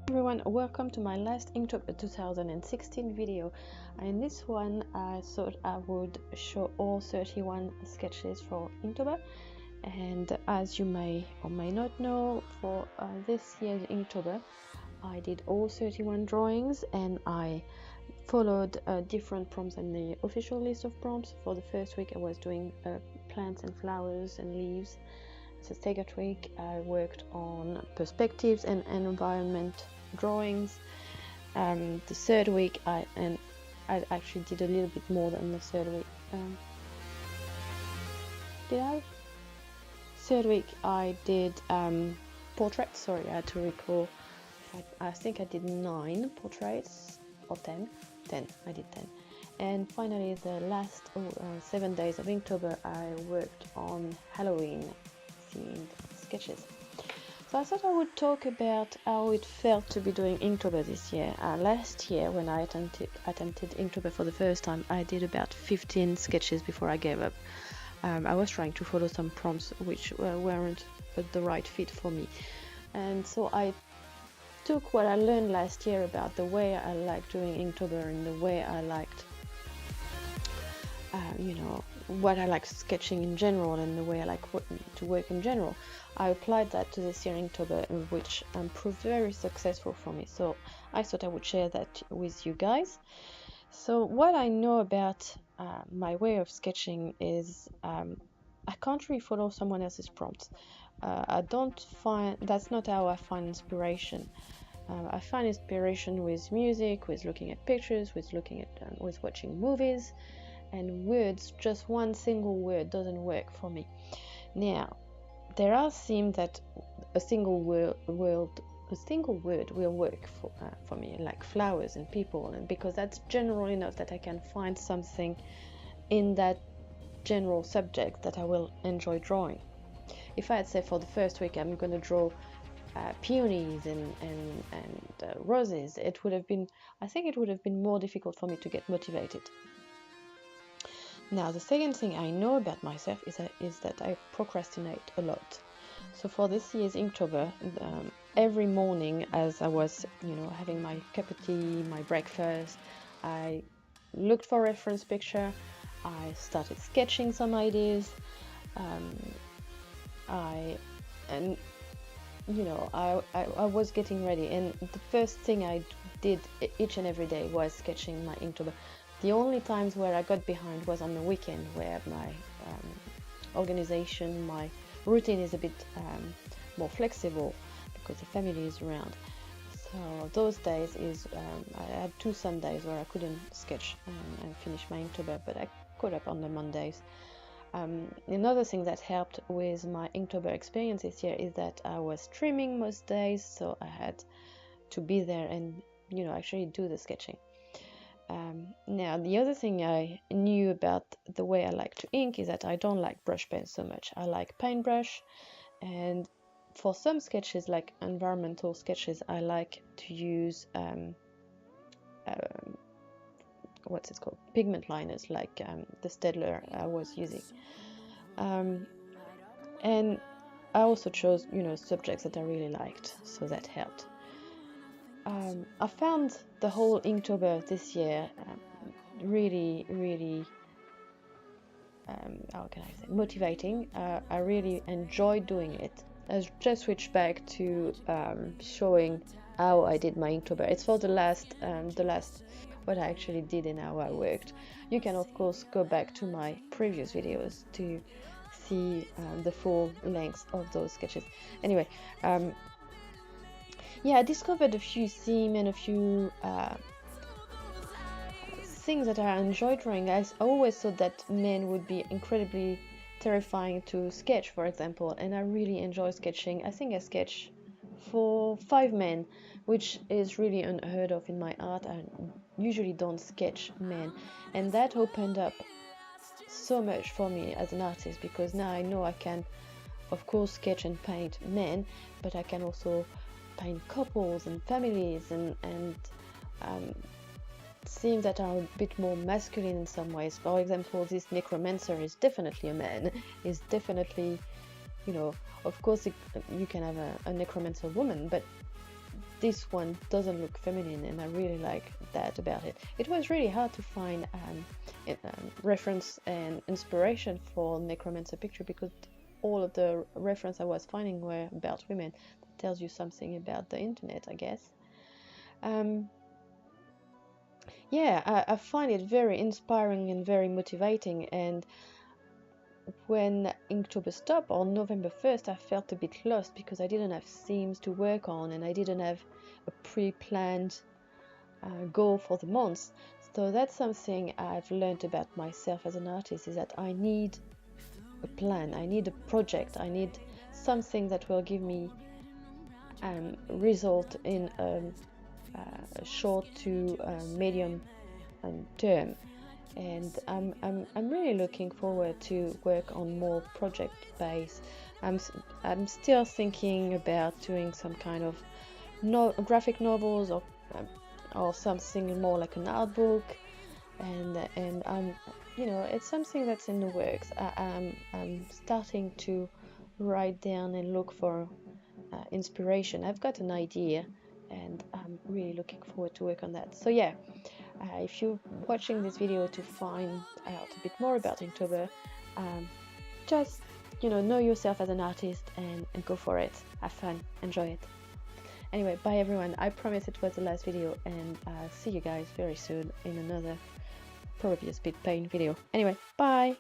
Everyone, welcome to my last Inktober 2016 video. In this one I thought I would show all 31 sketches for Inktober, and as you may or may not know, for this year's Inktober I did all 31 drawings, and I followed different prompts in the official list of prompts. For the first week I was doing plants and flowers and leaves. The second week I worked on perspectives and environment drawings. The third week I actually did a little bit more than the third week. Third week I did portraits. Sorry, I had to recall. I think I did 9 portraits, or 10. I did 10. And finally, the last 7 days of Inktober, I worked on Halloween themed sketches. So I thought I would talk about how it felt to be doing Inktober this year. Last year, when I attempted Inktober for the first time, I did about 15 sketches before I gave up. I was trying to follow some prompts which weren't the right fit for me, and so I took what I learned last year about the way I liked doing Inktober and the way I liked what I like sketching in general and the way I like to work in general. I applied that to this year Inktober, which proved very successful for me. So I thought I would share that with you guys. So what I know about my way of sketching is I can't really follow someone else's prompts. That's not how I find inspiration. I find inspiration with music, with looking at pictures, with watching movies. And words, just one single word doesn't work for me. Now, there are themes that a single word will work for me, like flowers and people, and because that's general enough that I can find something in that general subject that I will enjoy drawing. If I had said for the first week I'm going to draw peonies and roses, I think it would have been more difficult for me to get motivated. Now, the second thing I know about myself is that I procrastinate a lot. So for this year's Inktober, every morning as I was, having my cup of tea, my breakfast, I looked for a reference picture, I started sketching some ideas, I was getting ready, and the first thing I did each and every day was sketching my Inktober. The only times where I got behind was on the weekend, where my organization, my routine is a bit more flexible because the family is around. So those days I had 2 Sundays where I couldn't sketch and finish my Inktober, but I caught up on the Mondays. Another thing that helped with my Inktober experience this year is that I was streaming most days, so I had to be there and actually do the sketching. Now, the other thing I knew about the way I like to ink is that I don't like brush pen so much. I like paintbrush, and for some sketches, like environmental sketches, I like to use pigment liners, like the Staedtler I was using. And I also chose subjects that I really liked, so that helped. I found the whole Inktober this year really how can I say, motivating. I really enjoyed doing it. I just switched back to showing how I did my Inktober. It's for the last what I actually did and how I worked. You can of course go back to my previous videos to see the full length of those sketches. Anyway, I discovered a few themes and a few things that I enjoyed drawing. I always thought that men would be incredibly terrifying to sketch, for example, and I really enjoy sketching. I think I sketch for 5 men, which is really unheard of in my art. I usually don't sketch men, and that opened up so much for me as an artist, because now I know I can of course sketch and paint men, but I can also paint couples and families and themes that are a bit more masculine in some ways. For example, this necromancer is definitely a man, is definitely, of course you can have a necromancer woman, but this one doesn't look feminine, and I really like that about it. It was really hard to find reference and inspiration for necromancer picture, because all of the reference I was finding were about women. That tells you something about the internet, I guess. Yeah, I find it very inspiring and very motivating. And when Inktober stopped on November 1st, I felt a bit lost because I didn't have themes to work on, and I didn't have a pre-planned goal for the month. So that's something I've learned about myself as an artist, is that I need a plan, I need a project, I need something that will give me result in a short to medium term. And I'm really looking forward to work on more project based. I'm still thinking about doing some kind of graphic novels, or something more like an art book, and you know, it's something that's in the works. I'm starting to write down and look for inspiration. I've got an idea, and I'm really looking forward to work on that. So yeah, if you're watching this video to find out a bit more about Inktober, just, you know yourself as an artist, and go for it. Have fun, enjoy it. Anyway, bye everyone. I promise it was the last video, and I'll see you guys very soon in another, probably a speed paint video. Anyway, bye!